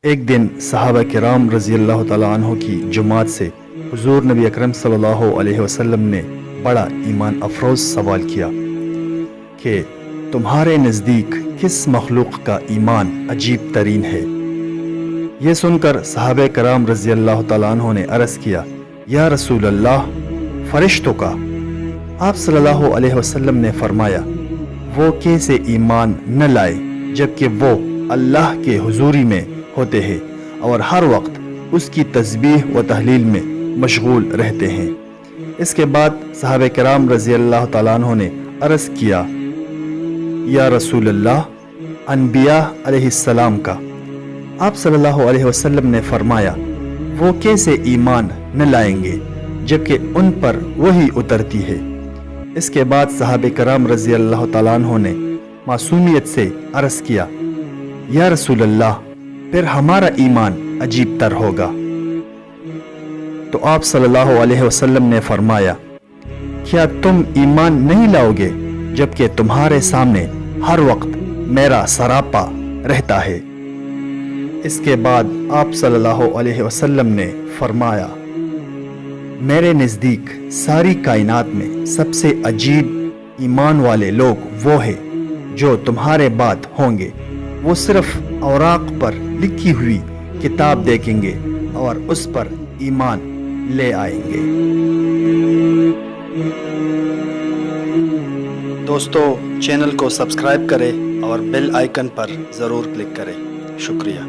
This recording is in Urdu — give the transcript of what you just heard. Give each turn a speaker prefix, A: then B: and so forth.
A: ایک دن صحابہ کرام رضی اللہ تعالیٰ عنہ کی جماعت سے حضور نبی اکرم صلی اللہ علیہ وسلم نے بڑا ایمان افروز سوال کیا کہ تمہارے نزدیک کس مخلوق کا ایمان عجیب ترین ہے؟ یہ سن کر صحابہ کرام رضی اللہ تعالیٰ عنہ نے عرض کیا، یا رسول اللہ، فرشتوں کا۔ آپ صلی اللہ علیہ وسلم نے فرمایا، وہ کیسے ایمان نہ لائے جبکہ وہ اللہ کے حضوری میں ہوتے ہیں اور ہر وقت اس کی تسبیح و تحلیل میں مشغول رہتے ہیں۔ اس کے بعد صحابہ کرام رضی اللہ تعالیٰ عنہ نے عرض کیا، یا رسول اللہ، انبیاء علیہ السلام کا۔ آپ صلی اللہ علیہ وسلم نے فرمایا، وہ کیسے ایمان نہ لائیں گے جبکہ ان پر وحی اترتی ہے۔ اس کے بعد صحابہ کرام رضی اللہ تعالیٰ عنہ نے معصومیت سے عرض کیا، یا رسول اللہ، پھر ہمارا ایمان عجیب تر ہوگا۔ تو آپ صلی اللہ علیہ وسلم نے فرمایا، کیا تم ایمان نہیں لاؤ گے جبکہ تمہارے سامنے ہر وقت میرا سراپا رہتا ہے؟ اس کے بعد آپ صلی اللہ علیہ وسلم نے فرمایا، میرے نزدیک ساری کائنات میں سب سے عجیب ایمان والے لوگ وہ ہیں جو تمہارے بعد ہوں گے۔ وہ صرف اوراق پر لکھی ہوئی کتاب دیکھیں گے اور اس پر ایمان لے آئیں گے۔ دوستو، چینل کو سبسکرائب کریں اور بیل آئیکن پر ضرور کلک کریں۔ شکریہ۔